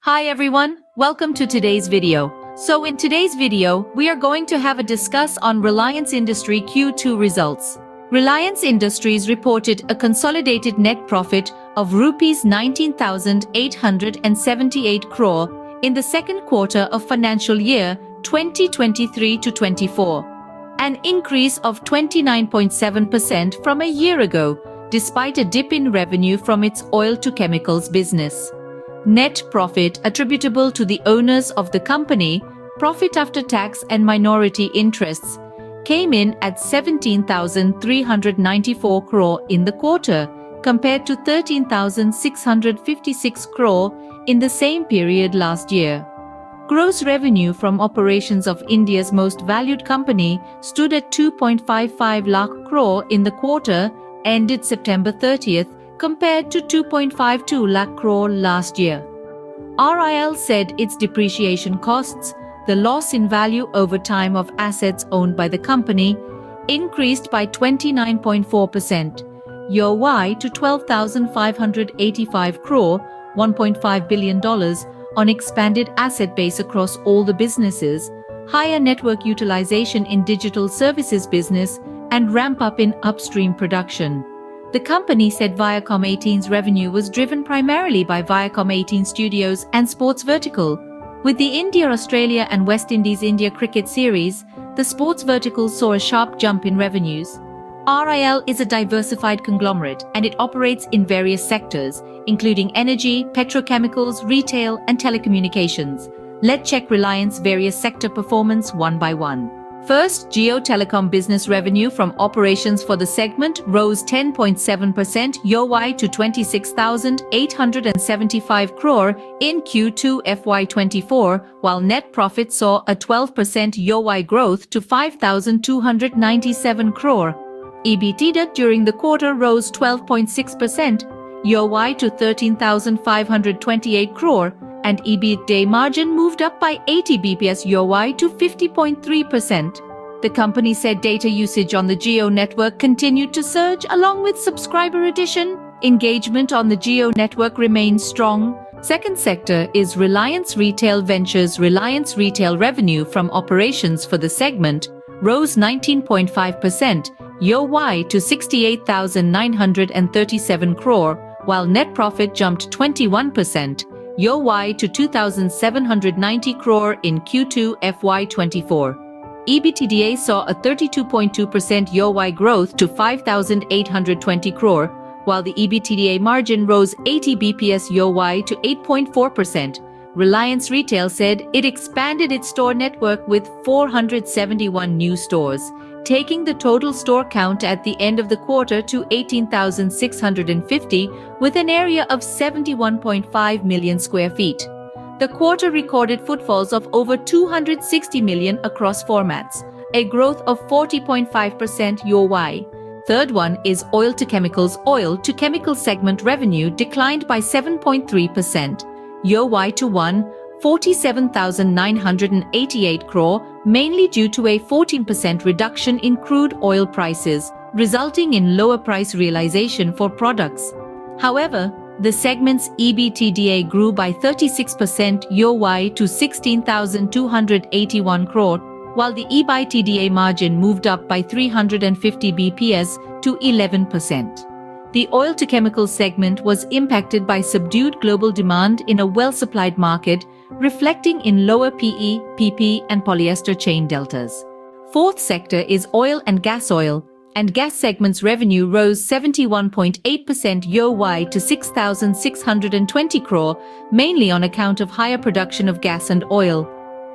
Hi everyone, welcome to today's video. So in today's video, we are going to have a discuss on Reliance Industries Q2 results. Reliance Industries reported a consolidated net profit of Rs 19,878 crore in the second quarter of financial year 2023-24, an increase of 29.7% from a year ago, despite a dip in revenue from its oil-to-chemicals business. Net profit attributable to the owners of the company, profit after tax and minority interests, came in at 17,394 crore in the quarter, compared to 13,656 crore in the same period last year. Gross revenue from operations of India's most valued company stood at 2.55 lakh crore in the quarter, ended September 30th, compared to 2.52 lakh crore last year. RIL said its depreciation costs, the loss in value over time of assets owned by the company, increased by 29.4% year-over-year to 12,585 crore, $1.5 billion, on expanded asset base across all the businesses, higher network utilization in digital services business, and ramp-up in upstream production. The company said Viacom 18's revenue was driven primarily by Viacom 18 Studios and sports vertical. With the India-Australia and West Indies-India cricket series, the sports vertical saw a sharp jump in revenues. RIL is a diversified conglomerate and it operates in various sectors, including energy, petrochemicals, retail, and telecommunications. Let's check Reliance various sector performance one by one. First, Jio Telecom business revenue from operations for the segment rose 10.7% year-over-year to 26,875 crore in Q2 FY24, while net profit saw a 12% year-over-year growth to 5,297 crore. EBITDA during the quarter rose 12.6% year-over-year to 13,528 crore, and EBITDA margin moved up by 80 bps year-over-year to 50.3%. The company said data usage on the Jio network continued to surge along with subscriber addition. Engagement on the Jio network remains strong. Second sector is Reliance Retail Ventures. Reliance Retail revenue from operations for the segment rose 19.5% year-over-year to 68,937 crore, while net profit jumped 21% year-over-year to 2,790 crore in Q2 FY24. EBITDA saw a 32.2% year-over-year growth to 5,820 crore, while the EBITDA margin rose 80 bps year-over-year to 8.4%. Reliance Retail said it expanded its store network with 471 new stores, taking the total store count at the end of the quarter to 18,650 with an area of 71.5 million square feet. The quarter recorded footfalls of over 260 million across formats, a growth of 40.5% year-over-year. Third one is oil to chemicals. Oil to chemical segment revenue declined by 7.3% year-over-year to 47,988 crore, mainly due to a 14% reduction in crude oil prices, resulting in lower price realization for products. However, the segment's EBITDA grew by 36% year-over-year to 16,281 crore, while the EBITDA margin moved up by 350 bps to 11%. The oil-to-chemicals segment was impacted by subdued global demand in a well-supplied market, reflecting in lower PE, PP, and polyester chain deltas. Fourth sector is oil and gas. Oil and gas segment's revenue rose 71.8% year-over-year to 6,620 crore, mainly on account of higher production of gas and oil.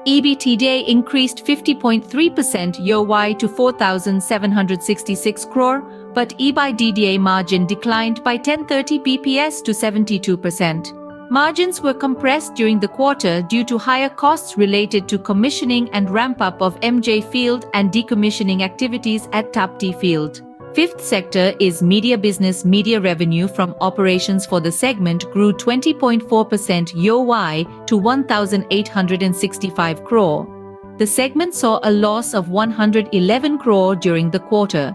EBITDA increased 50.3% year-over-year to 4,766 crore, but EBITDA margin declined by 1030 bps to 72%. Margins were compressed during the quarter due to higher costs related to commissioning and ramp-up of MJ Field and decommissioning activities at Tapti Field. Fifth sector is media business. Media revenue from operations for the segment grew 20.4% year-over-year to 1,865 crore. The segment saw a loss of 111 crore during the quarter.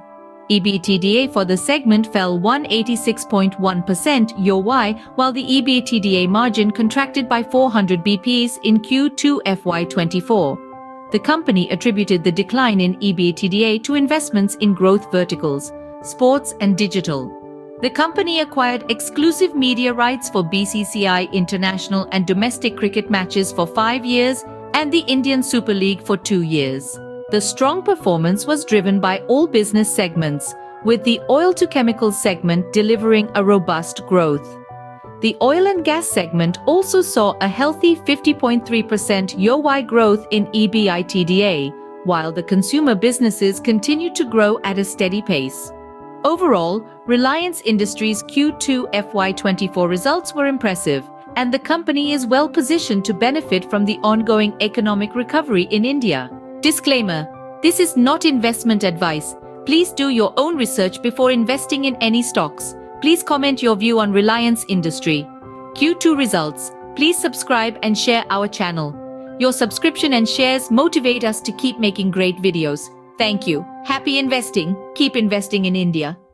EBITDA for the segment fell 186.1% year-over-year, while the EBITDA margin contracted by 400 bps in Q2 FY24. The company attributed the decline in EBITDA to investments in growth verticals, sports and digital. The company acquired exclusive media rights for BCCI international and domestic cricket matches for 5 years and the Indian Super League for 2 years. The strong performance was driven by all business segments, with the oil-to-chemicals segment delivering a robust growth. The oil and gas segment also saw a healthy 50.3% year-over-year growth in EBITDA, while the consumer businesses continued to grow at a steady pace. Overall, Reliance Industries Q2 FY24 results were impressive, and the company is well positioned to benefit from the ongoing economic recovery in India. Disclaimer: this is not investment advice. Please do your own research before investing in any stocks. Please comment your view on Reliance Industry Q2 results. Please subscribe and share our channel. Your subscription and shares motivate us to keep making great videos. Thank you. Happy investing. Keep investing in India.